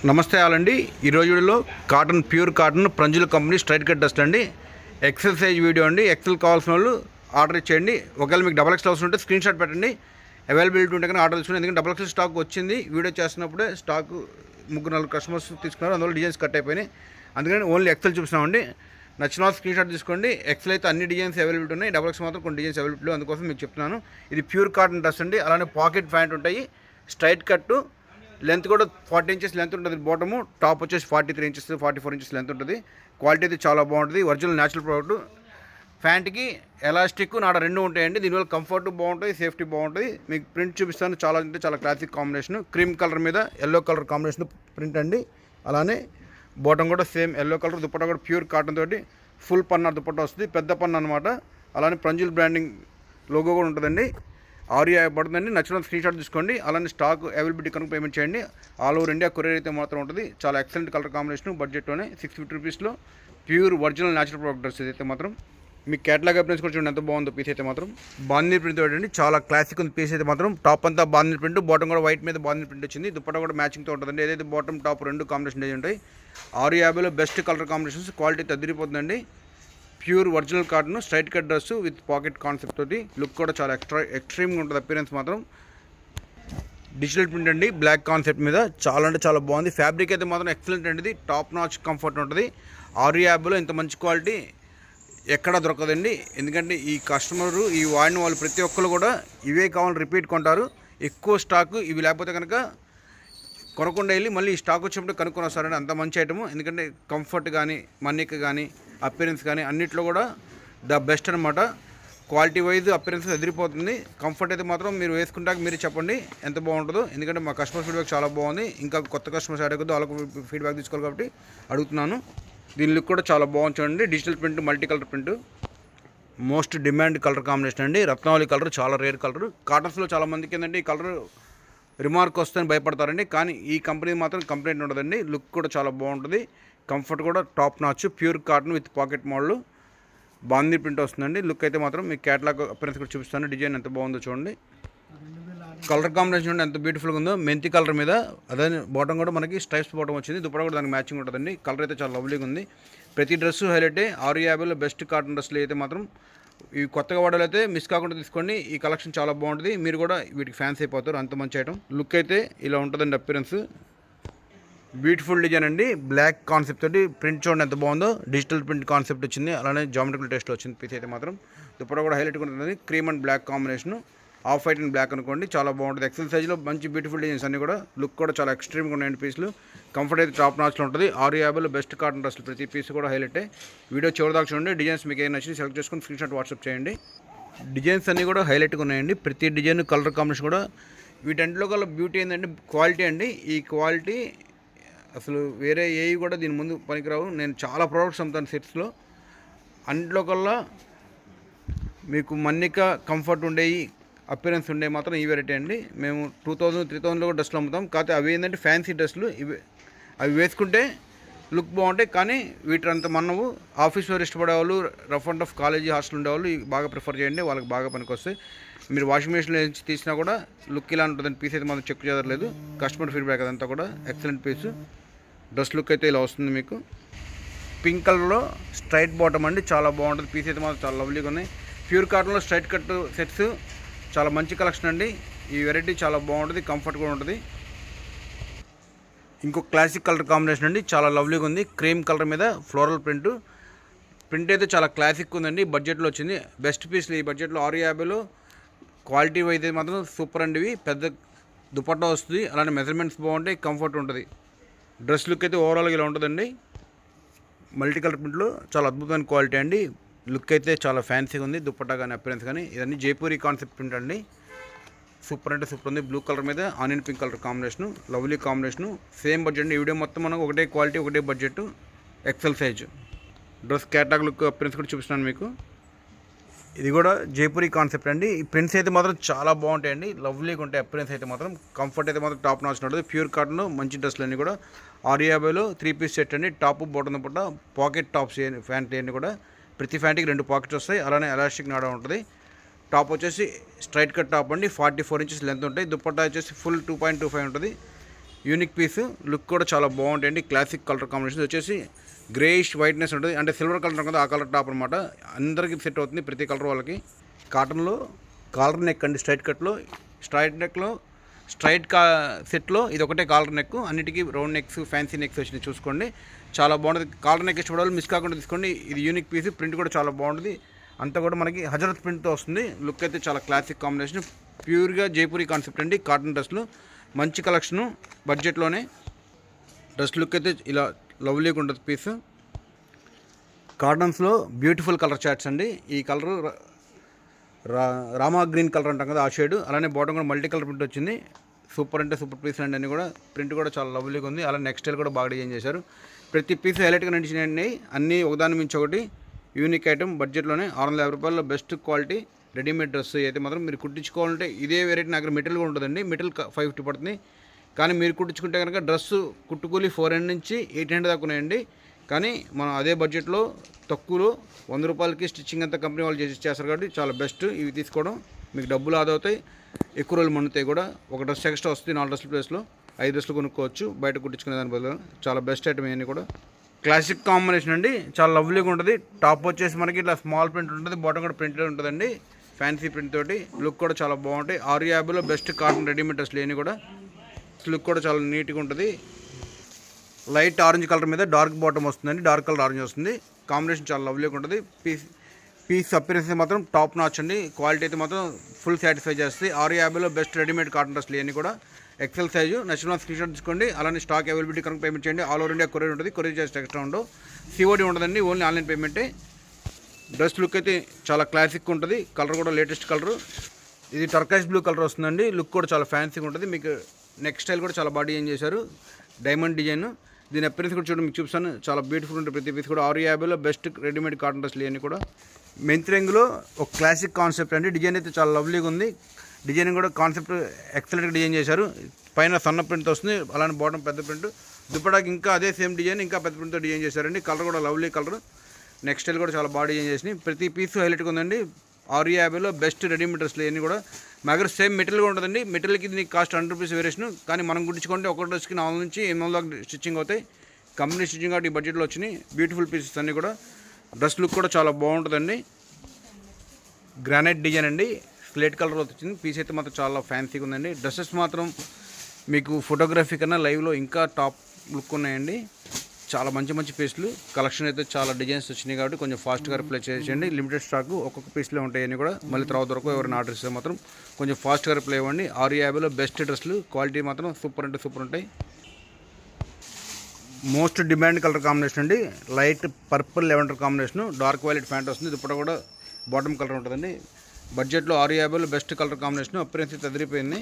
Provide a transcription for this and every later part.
నమస్తే ఆలండి. ఈరోజు వీడియోలో కాటన్ ప్యూర్ కాటన్ ప్రంజుల కంపెనీ స్ట్రైట్ కట్ డస్ట్ అండి. ఎక్సెల్ సైజ్ వీడియో అండి. ఎక్సెల్ కావాల్సిన వాళ్ళు ఆర్డర్ ఇచ్చేయండి. ఒకవేళ మీకు డబల్ ఎక్స్ఎల్ అవసరం ఉంటే స్క్రీన్ షాట్ పెట్టండి. అవైలబిలిటీ ఉంటే కానీ ఆర్డర్ తీసుకుని, ఎందుకంటే డబల్ ఎక్స్ఎల్ స్టాక్ వచ్చింది. వీడియో చేస్తున్నప్పుడే స్టాక్ 3-4 కస్టమర్స్ తీసుకున్నారు, అందువల్ల డిజైన్స్ కట్ అయిపోయినాయి. అందుకని ఓన్లీ ఎక్సెల్ చూపిస్తున్నామండి. నచ్చిన వాళ్ళు స్క్రీన్ షాట్ తీసుకోండి. ఎక్సెల్ అయితే అన్ని డిజైన్స్ అవైలబిలిటీ ఉన్నాయి, డబల్ ఎక్స్ మాత్రం కొన్ని డిజైన్స్ అవైలబిలిటీ, అందుకోసం మీకు చెప్తున్నాను. ఇది ప్యూర్ కాటన్ డస్ట్ అండి. అలానే పాకెట్ ప్యాంట్ ఉంటాయి, స్ట్రైట్ కట్టు, లెంత్ కూడా 40 ఇంచెస్ లెంత్ ఉంటుంది. బాటము టాప్ వచ్చేసి 43 ఇంచెస్ 44 ఇంచెస్ లెంత్ ఉంటుంది. క్వాలిటీ అయితే చాలా బాగుంటుంది. Original natural product. ప్యాంట్కి ఎలాస్టిక్ నాడ రెండు ఉంటాయండి. దీనివల్ల కంఫర్ట్ బాగుంటుంది, సేఫ్టీ బాగుంటుంది. మీకు ప్రింట్ చూపిస్తాను. చాలా అంటే చాలా క్లాసిక్ కాంబినేషన్. క్రీమ్ కలర్ మీద ఎల్లో కలర్ కాంబినేషన్ ప్రింట్ అండి. అలానే బాటమ్ కూడా సేమ్ ఎల్లో కలర్. దుపట్టా కూడా ప్యూర్ కాటన్ తోటి ఫుల్ పన్నా దుపట్టా వస్తుంది, పెద్ద పన్నా అనమాట. అలానే ప్రంజుల్ బ్రాండింగ్ లోగో కూడా ఉంటుందండి. ఆరియా పడుతుందండి. నచ్చిన స్క్రీన్ షాట్ తీసుకోండి. అలానే స్టాక్ అవైలబిలిటీ కనుక పేమెంట్ చేయండి. ఆల్ ఓవర్ ఇండియా కొరియర్ అయితే మాత్రం ఉంటుంది. చాలా ఎక్సలెంట్ కలర్ కాంబినేషన్. బడ్జెట్లోనే 650 రూపీస్లో pure original natural product dress అయితే మాత్రం. మీకు క్యాటలాగ్ అప్రెన్స్ కూడా చూడండి ఎంత బాగుందో. పీస్ అయితే మాత్రం బాందీ ప్రింట్ అండి. చాలా క్లాసిక్ ఉంది పీస్ అయితే మాత్రం. టాప్ అంతా బాందీ ప్రింట్, బాటమ్ కూడా వైట్ మీద బాందీ ప్రింట్ వచ్చింది. దుపట్టా కూడా మ్యాచింగ్తో ఉంటుందండి. ఏదైతే బాటమ్ టాప్ రెండు కాంబినేషన్ అయితే ఉంటాయి. 650లో బెస్ట్ కలర్ కాంబినేషన్స్. క్వాలిటీ తదిరిపోతుందండి. Pure original cotton straight cut dress with pocket concept తోటి. లుక్ కూడా చాలా ఎక్స్ట్రీమ్గా ఉంటుంది. అపిరెన్స్ మాత్రం డిజిటల్ ప్రింట్ అండి, బ్లాక్ కాన్సెప్ట్ మీద. చాలా అంటే చాలా బాగుంది. ఫ్యాబ్రిక్ అయితే మాత్రం ఎక్సలెంట్ అండి. ఇది టాప్ నాచ్ కంఫర్ట్ ఉంటుంది. 650లో ఇంత మంచి క్వాలిటీ ఎక్కడా దొరకదండి. ఎందుకంటే ఈ కస్టమరు ఈ వాడిన వాళ్ళు ప్రతి ఒక్కరు కూడా ఇవే కావాలని రిపీట్ కొంటారు. ఎక్కువ స్టాక్ ఇవి లేకపోతే కనుక కొనకుండా వెళ్ళి మళ్ళీ ఈ స్టాక్ వచ్చినప్పుడు కనుక్కొని వస్తారండి. అంత మంచి ఐటము. ఎందుకంటే కంఫర్ట్ కానీ, మన్నిక కానీ, అపిరెన్స్ కానీ అన్నిట్లో కూడా ద బెస్ట్ అనమాట. క్వాలిటీ వైజ్ అపిరెన్స్ ఎదిరిపోతుంది. కంఫర్ట్ అయితే మాత్రం మీరు వేసుకుంటాక మీరు చెప్పండి ఎంత బాగుంటుందో. ఎందుకంటే మా కస్టమర్ ఫీడ్బ్యాక్ చాలా బాగుంది. ఇంకా కొత్త కస్టమర్స్ అడగద్దు, వాళ్ళకు ఫీడ్బ్యాక్ తీసుకోవాలి కాబట్టి అడుగుతున్నాను. దీని లుక్ కూడా చాలా బాగుంది చూడండి. Digital print, multi colour print, most demand colour combination అండి. రత్నావళి కలర్ చాలా రేర్ కలర్. కాటన్స్లో చాలా మందికి ఏంటంటే ఈ కలర్ రిమార్క్ వస్తుందని భయపడతారండి, కానీ ఈ కంపెనీ మాత్రం కంప్లైంట్ ఉండదండి. లుక్ కూడా చాలా బాగుంటుంది. కంఫర్ట్ కూడా top notch. Pure cotton with pocket model బాందీ ప్రింట్ వస్తుందండి. లుక్ అయితే మాత్రం మీకు క్యాటలాగ్ అపిరెన్స్ కూడా చూపిస్తాను. డిజైన్ ఎంత బాగుందో చూడండి. కలర్ కాంబినేషన్ చూడండి ఎంత బ్యూటిఫుల్గా ఉందో. మెంతి కలర్ మీద అదే బాటమ్ కూడా మనకి స్ట్రైప్స్ బాటమ్ వచ్చింది. దుపట్టా కూడా దానికి మ్యాచింగ్ ఉంటుందండి. కలర్ అయితే చాలా లవ్లీగా ఉంది. ప్రతి డ్రెస్ హైలైటే. 650లో బెస్ట్ కాటన్ డ్రెస్లు అయితే మాత్రం ఈ కొత్తగా వాడాలి అయితే మిస్ కాకుండా తీసుకోండి. ఈ కలెక్షన్ చాలా బాగుంటుంది. మీరు కూడా వీటికి ఫ్యాన్స్ అయిపోతారు, అంత మంచి ఐటమ్. లుక్ అయితే ఇలా ఉంటుందండి అపిరెన్స్. బ్యూటిఫుల్ డిజైన్ అండి. బ్లాక్ కాన్సెప్ట్ తోటి ప్రింట్ చూడండి ఎంత బాగుందో. డిజిటల్ ప్రింట్ కాన్సెప్ట్ వచ్చింది. అలానే జామెట్రికల్ టేస్ట్లో వచ్చింది పీస్ అయితే మాత్రం. దుపట్టా కూడా హైలైట్గా ఉంటుంది. Cream and black combination, off white and black అనుకోండి. చాలా బాగుంటుంది. ఎక్సెల్ సైజ్లో మంచి బ్యూటిఫుల్ డిజైన్స్ అన్ని కూడా. లుక్ కూడా చాలా ఎక్స్ట్రీమ్గా ఉన్నాయండి పీసులు. కంఫర్ట్ అయితే టాప్ నాచ్లో ఉంటుంది. 650లో బెస్ట్ కాటన్ డ్రెస్లు ప్రతి పీస్ కూడా హైలైటే. వీడియో చివరి దాకా చూడండి. డిజైన్స్ మీకు ఏం నచ్చింది సెలెక్ట్ చేసుకుని స్క్రీన్ షాట్ వాట్సాప్ చేయండి. డిజైన్స్ అన్నీ కూడా హైలైట్గా ఉన్నాయండి. ప్రతి డిజైన్ కలర్ కాంబినేషన్ కూడా. వీటంట్లో కల్లా బ్యూటీ ఏంటంటే క్వాలిటీ అండి. ఈ క్వాలిటీ అసలు వేరే ఏవి కూడా దీని ముందు పనికిరావు. నేను చాలా ప్రోడక్ట్స్ అమ్ముతాను సెట్స్లో. అన్నింటిలో కల్లా మీకు మన్నిక కంఫర్ట్ ఉండేవి, అపిరెన్స్ ఉండే మాత్రం ఈ వెరైటీ అండి. మేము 2000-3000లో కూడా డ్రెస్సులు అమ్ముతాం. కాకపోతే అవి ఏంటంటే ఫ్యాన్సీ డ్రెస్సులు. అవి వేసుకుంటే లుక్ బాగుంటాయి, కానీ వీటంత మనము ఆఫీస్ వేర్ ఇష్టపడే వాళ్ళు, rough and tough college hostel ఉండేవాళ్ళు ఇవి బాగా ప్రిఫర్ చేయండి. వాళ్ళకి బాగా పనికొస్తాయి. మీరు వాషింగ్ మెషిన్లో నుంచి తీసినా కూడా లుక్ ఇలా ఉంటుందని. పీస్ అయితే మాత్రం చెక్ చేయలేదు. కస్టమర్ ఫీడ్బ్యాక్ అదంతా కూడా ఎక్సలెంట్ పీస్. డ్రెస్ లుక్ అయితే ఇలా వస్తుంది మీకు. పింక్ కలర్లో స్ట్రైట్ బాటమ్ అండి. చాలా బాగుంటుంది. పీస్ అయితే మాత్రం చాలా లవ్లీగా ఉన్నాయి. ప్యూర్ కాటన్లో స్ట్రైట్ కట్ సెట్స్ చాలా మంచి కలెక్షన్ అండి. ఈ వెరైటీ చాలా బాగుంటుంది. కంఫర్ట్ కూడా ఉంటుంది. ఇంకో క్లాసిక్ కలర్ కాంబినేషన్ అండి. చాలా లవ్లీగా ఉంది. క్రీమ్ కలర్ మీద ఫ్లోరల్ ప్రింట్ అయితే చాలా క్లాసిక్ ఉందండి. బడ్జెట్లో వచ్చింది. బెస్ట్ పీస్లు ఈ బడ్జెట్లో. 650లో క్వాలిటీ అయితే మాత్రం సూపర్ అండి. ఇవి పెద్ద దుపట్టా వస్తుంది. అలానే మెజర్మెంట్స్ బాగుంటాయి, కంఫర్ట్ ఉంటుంది. డ్రెస్ లుక్ అయితే ఓవరాల్గా ఇలా ఉంటుందండి. మల్టీ కలర్ ప్రింట్లో చాలా అద్భుతమైన క్వాలిటీ అండి. లుక్ అయితే చాలా ఫ్యాన్సీగా ఉంది. దుపట్టా కానీ అపిరెన్స్ కానీ ఇవన్నీ జైపూరి కాన్సెప్ట్ ప్రింట్ అండి. సూపర్ అంటే సూపర్ ఉంది. బ్లూ కలర్ మీద onion pink colour combination, lovely combination. Same budget అండి. ఈ వీడియో మొత్తం మనకు ఒకటే క్వాలిటీ, ఒకటే budget, XL size. Dress catalogue look appearance కూడా చూపిస్తున్నాను మీకు. ఇది కూడా జైపూరి కాన్సెప్ట్ అండి. ఈ ప్రింట్స్ అయితే మాత్రం చాలా బాగుంటాయండి. లవ్లీగా ఉంటాయి. అపిరెన్స్ అయితే మాత్రం. కంఫర్ట్ అయితే మాత్రం టాప్ నాచ్ ఉంటుంది. ప్యూర్ కాటన్ మంచి డ్రెస్లు అన్నీ కూడా. 650లో 3 పీస్ సెట్ అండి. టాప్ బాటమ్ పుట్ట పాకెట్ టాప్స్ ఫ్యాంట్ అన్నీ కూడా. ప్రతి ఫ్యాంట్కి 2 పాకెట్స్ వస్తాయి. అలానే ఎలాస్టిక్ నాడా ఉంటుంది. టాప్ వచ్చేసి స్ట్రైట్ కట్ టాప్ అండి. 44 ఇంచెస్ లెంత్ ఉంటాయి. దుపట్టా వచ్చేసి ఫుల్ 2.25 ఉంటుంది. యూనిక్ పీస్, లుక్ కూడా చాలా బాగుంటాయండి. క్లాసిక్ కలర్ కాంబినేషన్ వచ్చేసి గ్రేయిష్ వైట్నెస్ ఉంటుంది, అంటే సిల్వర్ కలర్ కదా ఆ కలర్ టాప్ అనమాట. అందరికీ సెట్ అవుతుంది ప్రతి కలర్ వాళ్ళకి. కాటన్లో కాలర్ నెక్ అండి, స్ట్రైట్ నెక్లో సెట్లో ఇది ఒకటే కాలర్ నెక్, అన్నిటికీ రౌండ్ నెక్స్ ఫ్యాన్సీ నెక్స్ వచ్చినాయి చూసుకోండి. చాలా బాగుంటుంది. కాలర్ నెక్ ఇష్టపడాలి మిస్ కాకుండా తీసుకోండి. ఇది యూనిక్ పీస్, ప్రింట్ కూడా చాలా బాగుంటుంది. అంతా కూడా మనకి హజరత్ ప్రింట్తో వస్తుంది. లుక్ అయితే చాలా క్లాసిక్ కాంబినేషన్, ప్యూర్గా జైపూరి కాన్సెప్ట్ అండి. కాటన్ డ్రెస్లు మంచి కలెక్షను, బడ్జెట్లోనే. డ్రెస్ లుక్ అయితే ఇలా లవ్లీగా ఉంటుంది పీస్. కాటన్స్లో బ్యూటిఫుల్ కలర్ చార్ట్స్ అండి. ఈ కలరు రామా గ్రీన్ కలర్ అంటాం కదా ఆ షేడ్, అలానే బాటమ్ కూడా మల్టీ కలర్ ప్రింట్ వచ్చింది. సూపర్ అంటే సూపర్ పీస్ అండి. అన్నీ కూడా ప్రింట్ కూడా చాలా లవ్లీగా ఉంది. అలా నెక్స్ట్ స్టైల్ కూడా బాగా డిజైన్ చేశారు. ప్రతి పీస్ హైలైట్గా నడిచినాయండి. అన్నీ ఒకదాని మించి ఒకటి యూనిక్ ఐటమ్, బడ్జెట్లోనే 650 రూపాయల్లో బెస్ట్ క్వాలిటీ రెడీమేడ్ డ్రెస్ అయితే మాత్రం మీరు కుట్టించుకోవాలంటే ఇదే వెరైటీ నా దగ్గర మెటీరియల్ కూడా ఉంటుందండి. మెటీరియల్ 550 పడుతుంది, కానీ మీరు కుట్టించుకుంటే కనుక డ్రెస్సు కుట్టుకూలి 400 నుంచి 800 దాకా ఉన్నాయండి. కానీ మనం అదే బడ్జెట్లో తక్కువలో 100 రూపాయలకి స్టిచ్చింగ్ అంతా కంపెనీ వాళ్ళు చేస్తారు కాబట్టి చాలా బెస్ట్. ఇవి తీసుకోవడం మీకు డబ్బులు ఆదా అవుతాయి, ఎక్కువ రోజులు మన్నుతాయి కూడా. ఒక డ్రెస్ ఎక్స్ట్రా వస్తుంది 4 డ్రెస్ల ప్లేస్లో 5 డ్రెస్లు కొనుక్కోవచ్చు బయట కుట్టించుకునే దాని బదులు. చాలా బెస్ట్ ఐటమ్ ఇవన్నీ కూడా. క్లాసిక్ కాంబినేషన్ అండి, చాలా లవ్లీగా ఉంటుంది. టాప్ వచ్చేసి మనకి ఇట్లా స్మాల్ ప్రింట్ ఉంటుంది, బాటమ్ కూడా ప్రింట్ ఉంటుందండి ఫ్యాన్సీ ప్రింట్ తోటి. లుక్ కూడా చాలా బాగుంటాయి. 650లో బెస్ట్ కాటన్ రెడీమేడ్ డ్రెస్లు ఇవన్నీ కూడా. లుక్ కూడా చాలా నీట్గా ఉంటుంది. లైట్ ఆరెంజ్ కలర్ మీద డార్క్ బాటమ్ వస్తుందండి, డార్క్ కలర్ ఆరెంజ్ వస్తుంది. కాంబినేషన్ చాలా లవ్లీగా ఉంటుంది. పీస్ అపిరెన్స్ మాత్రం టాప్ నాచ్ అండి. క్వాలిటీ అయితే మాత్రం ఫుల్ సాటిస్ఫై చేస్తుంది. 650లో బెస్ట్ రెడీమేడ్ కాటన్ డ్రెస్లు ఇవన్నీ కూడా. ఎక్సెల్ సైజు నచ్చిన స్క్రీన్ షాట్ తీసుకోండి. అలానే స్టాక్ అవైలబిలిటీ కనుక పేమెంట్ చేయండి. ఆల్ ఓవర్ ఇండియా కొరియర్ ఉంటుంది, కొరియర్ చార్జ్ ఎక్స్ట్రా ఉండవు. సిఓడి ఉండదండి, ఓన్లీ ఆన్లైన్ పేమెంటే. డ్రెస్ లుక్ అయితే చాలా క్లాసిక్ ఉంటుంది. కలర్ కూడా లేటెస్ట్ కలర్, ఇది టర్కైస్ బ్లూ కలర్ వస్తుందండి. లుక్ కూడా చాలా ఫ్యాన్సీగా ఉంటుంది. మీకు నెక్ స్టైల్ కూడా చాలా బాగా డిజైన్ చేశారు, డైమండ్ డిజైన్. దీని అపిరెన్స్ కూడా చూడండి, మీకు చూపిస్తాను. చాలా బ్యూటిఫుల్ ఉంటుంది ప్రతి పీస్ కూడా. 650లో బెస్ట్ రెడీమేడ్ కాటన్ డ్రెస్లు ఇవన్నీ కూడా. మెంత్రెంగ్లో ఒక క్లాసిక్ కాన్సెప్ట్ అండి. డిజైన్ అయితే చాలా లవ్లీగా ఉంది. డిజైన్ కూడా కాన్సెప్ట్ ఎక్సలెంట్గా డిజైన్ చేశారు. పైన సన్న ప్రింట్ వస్తుంది, అలానే బాటమ్ పెద్ద ప్రింట్. దుప్పటాకి ఇంకా అదే సేమ్ డిజైన్, ఇంకా పెద్ద ప్రింట్తో డిజైన్ చేశారండి. కలర్ కూడా లవ్లీ కలర్. నెక్స్ట్ స్టైల్ కూడా చాలా బాగా డిజైన్ చేసినాయి. ప్రతి పీస్ హైలైట్గా ఉందండి. 650లో బెస్ట్ రెడీమేడ్ డ్రెస్లు ఇవన్నీ కూడా. మా దగ్గర సేమ్ మెటీరియల్ కూడా ఉంటుందండి. మెటీరియల్కి దీనికి కాస్ట్ 100 రూపీస్ వేరియేషన్, కానీ మనం కుట్టించుకుంటే ఒక డ్రెస్కి 400 నుంచి 800 దాకా స్టిచ్చింగ్ అవుతాయి. కంపెనీ స్టిచ్చింగ్ కాబట్టి ఈ బడ్జెట్లో వచ్చినాయి. బ్యూటిఫుల్ పీసెస్ అన్నీ కూడా. డ్రెస్ లుక్ కూడా చాలా బాగుంటుందండి. గ్రానైట్ డిజైన్ అండి, స్లేట్ కలర్ వచ్చింది. పీస్ అయితే మాత్రం చాలా ఫ్యాన్సీగా ఉందండి. డ్రెస్సెస్ మాత్రం మీకు ఫోటోగ్రఫీ కన్నా లైవ్లో ఇంకా టాప్ లుక్ ఉన్నాయండి. చాలా మంచి మంచి పీస్లు. కలెక్షన్ అయితే చాలా డిజైన్స్ వచ్చినాయి కాబట్టి కొంచెం ఫాస్ట్గా రిప్లై చేయండి. లిమిటెడ్ స్టాక్, ఒక్కొక్క పీస్లో ఉంటాయని కూడా. మళ్ళీ తర్వాత వరకు ఎవరైనా ఆర్డర్ ఇస్తే మాత్రం కొంచెం ఫాస్ట్గా రిప్లై ఇవ్వండి. 650లో బెస్ట్ డ్రెస్లు, క్వాలిటీ మాత్రం సూపర్ అంటే సూపర్ ఉంటాయి. మోస్ట్ డిమాండ్ కలర్ కాంబినేషన్ అండి, light purple lavender combination. Dark violet pant వస్తుంది, దుప్పట కూడా బాటమ్ కలర్ ఉంటుందండి. బడ్జెట్లో 650లో బెస్ట్ కలర్ కాంబినేషన్. అపిరెన్స్ అయితే అదిరిపోయింది.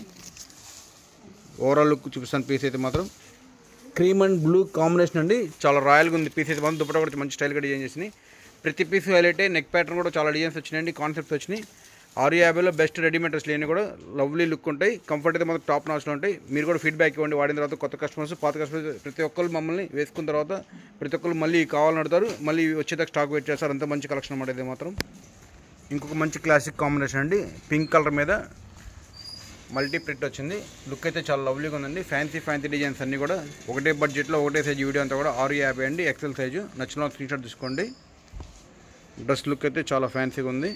ఓవరాల్ లుక్ చూపిస్తాను. పీస్ అయితే మాత్రం క్రీమ్ అండ్ బ్లూ కాంబినేషన్ అండి, చాలా రాయల్గా ఉంది. పీస్ అయితే మాత్రం దుప్పట కూడా మంచి స్టైల్గా డిజైన్ చేసినాయి. ప్రతి పీస్ హైలైట్. నెక్ ప్యాటర్న్ కూడా చాలా డిజైన్స్ వచ్చినాయండి, కాన్సెప్ట్స్ వచ్చినాయి. 650లో బెస్ట్ రెడీమేడ్ డ్రెస్లు ఇవన్నీ కూడా లవ్లీ లుక్ ఉంటాయి. కంఫర్ట్ అయితే మాత్రం టాప్ నాచ్లో ఉంటాయి. మీరు కూడా ఫీడ్బ్యాక్ ఇవ్వండి వాడిన తర్వాత. కొత్త కస్టమర్స్, పాత కస్టమర్స్ ప్రతి ఒక్కరు మమ్మల్ని వేసుకున్న తర్వాత ప్రతి ఒక్కరు మళ్ళీ కావాలని అడుగుతారు, మళ్ళీ వచ్చేదాకా స్టాక్ వెయిట్ చేస్తారు. అంత మంచి కలెక్షన్ అన్నమాట ఇది మాత్రం. ఇంకొక మంచి క్లాసిక్ కాంబినేషన్ అండి, పింక్ కలర్ మీద మల్టీ ప్రింట్ వచ్చింది. లుక్ అయితే చాలా లవ్లీగా ఉందండి. ఫ్యాన్సీ డిజైన్స్ అన్నీ కూడా. ఒకటే బడ్జెట్లో ఒకటే సైజు వీడియో అంతా కూడా 650 అండి, ఎక్సెల్ సైజు. నచ్చిన స్క్రీన్ షాట్ తీసుకోండి. డ్రెస్ లుక్ అయితే చాలా ఫ్యాన్సీగా ఉంది.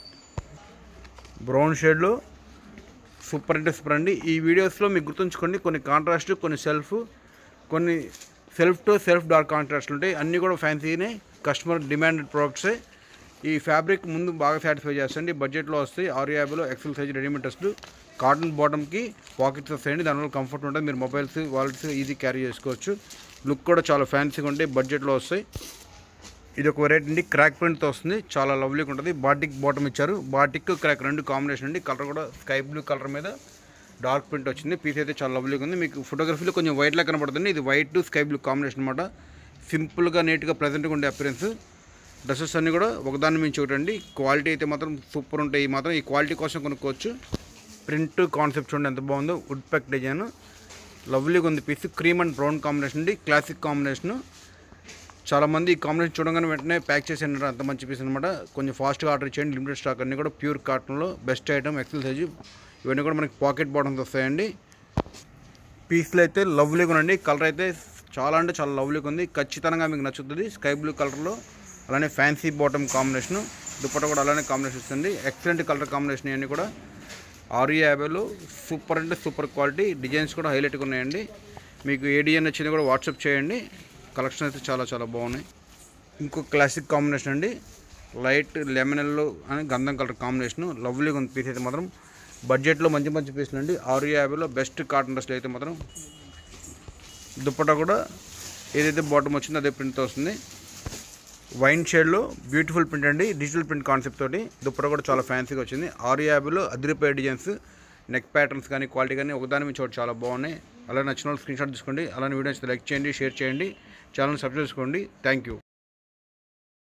బ్రౌన్ షేడ్లో సూపర్ అంటే సూపర్ అండి. ఈ వీడియోస్లో మీకు గుర్తుంచుకోండి, కొన్ని కాంట్రాస్ట్, కొన్ని సెల్ఫ్ టు సెల్ఫ్ డార్క్ కాంట్రాస్ట్లు ఉంటాయి. అన్నీ కూడా ఫ్యాన్సీనే, కస్టమర్ డిమాండెడ్ ప్రోడక్ట్సే. ఈ ఫ్యాబ్రిక్ ముందు బాగా సాటిస్ఫై చేస్తుంది. బడ్జెట్లో వస్తాయి. 650లో ఎక్సెల్ సైజ్ రెడీమేడ్ డ్రెస్లు. కాటన్ బాటమ్కి పాకెట్స్ వస్తాయండి, దానివల్ల కంఫర్ట్ ఉంటుంది. మీరు మొబైల్స్, వాలెట్స్ ఈజీ క్యారీ చేసుకోవచ్చు. లుక్ కూడా చాలా ఫ్యాన్సీగా ఉంటాయి, బడ్జెట్లో వస్తాయి. ఇది ఒక వెరైటీ అండి, క్రాక్ ప్రింట్తో వస్తుంది, చాలా లవ్లీగా ఉంటుంది. బాటిక్ బాటమ్ ఇచ్చారు, బాటిక్ క్రాక్ రెండు కాంబినేషన్ అండి. కలర్ కూడా స్కై బ్లూ కలర్ మీద డార్క్ ప్రింట్ వచ్చింది. పీస్ అయితే చాలా లవ్లీగా ఉంది. మీకు ఫోటోగ్రఫీలో కొంచెం వైట్లా కనబడుతుంది. ఇది వైట్ స్కై బ్లూ కాంబినేషన్ అనమాట. సింపుల్గా నీట్గా ప్లెజెంట్గా ఉండే అపిరెన్స్. డ్రెస్సెస్ అన్నీ కూడా ఒకదాని మించి ఒకటి అండి. క్వాలిటీ అయితే మాత్రం సూపర్ ఉంటాయి. మాత్రం ఈ క్వాలిటీ కోసం కొనుక్కోవచ్చు. ప్రింట్ కాన్సెప్ట్ చూడండి ఎంత బాగుందో, వుడ్ పెక్ డిజైన్ లవ్లీగా ఉంది. Piece cream and brown combination అండి, క్లాసిక్ కాంబినేషన్. చాలామంది ఈ కాంబినేషన్ చూడగానే వెంటనే ప్యాక్ చేసి అంత మంచి పీస్ అనమాట. కొంచెం ఫాస్ట్గా ఆర్డర్ చేయండి. లిమిటెడ్ స్టాక్ అన్నీ కూడా ప్యూర్ కాటన్లో బెస్ట్ ఐటమ్, ఎక్సెల్ సైజు. ఇవన్నీ కూడా మనకి పాకెట్ బాటమ్స్ వస్తాయండి. పీస్లు అయితే లవ్లీగా ఉండండి. కలర్ అయితే చాలా అంటే చాలా లవ్లీగా ఉంది. ఖచ్చితంగా మీకు నచ్చుతుంది. స్కై బ్లూ కలర్లో అలానే ఫ్యాన్సీ బాటమ్ కాంబినేషను. దుపట్టా కూడా అలానే కాంబినేషన్ ఇస్తుంది. ఎక్సలెంట్ కలర్ కాంబినేషన్ ఇవన్నీ కూడా 650లో సూపర్ అంటే సూపర్ క్వాలిటీ. డిజైన్స్ కూడా హైలైట్గా ఉన్నాయండి. మీకు ఏ డిజైన్ వచ్చింది కూడా వాట్సాప్ చేయండి. కలెక్షన్ అయితే చాలా చాలా బాగున్నాయి. ఇంకో క్లాసిక్ కాంబినేషన్ అండి, లైట్ లెమన్ ఎల్లో అని గంధం కలర్ కాంబినేషను. లవ్లీగా ఉంది పీస్ అయితే మాత్రం. బడ్జెట్లో మంచి మంచి పీసులు అండి. 650లో బెస్ట్ కాటన్ డ్రెస్లు అయితే మాత్రం. దుపట్టా కూడా ఏదైతే బాటమ్ వచ్చిందో అదే ప్రింట్తో వస్తుంది. వైన్ షేడ్లో బ్యూటిఫుల్ ప్రింట్ అండి, డిజిటల్ ప్రింట్ కాన్సెప్ట్ తోటి. దుపట్టా కూడా చాలా ఫ్యాన్సీగా వచ్చింది. 650లో అదిరిపోయే డిజైన్స్, నెక్ ప్యాటర్న్స్ కానీ క్వాలిటీ కానీ ఒకదాని నుంచి ఒకటి చాలా బాగున్నాయి. అలా నచ్చిన వాళ్ళు స్క్రీన్ షాట్ తీసుకోండి. అలానే వీడియోస్ లైక్ చేయండి, షేర్ చేయండి, ఛానల్ సబ్స్క్రైబ్ చేసుకోండి. Thank you.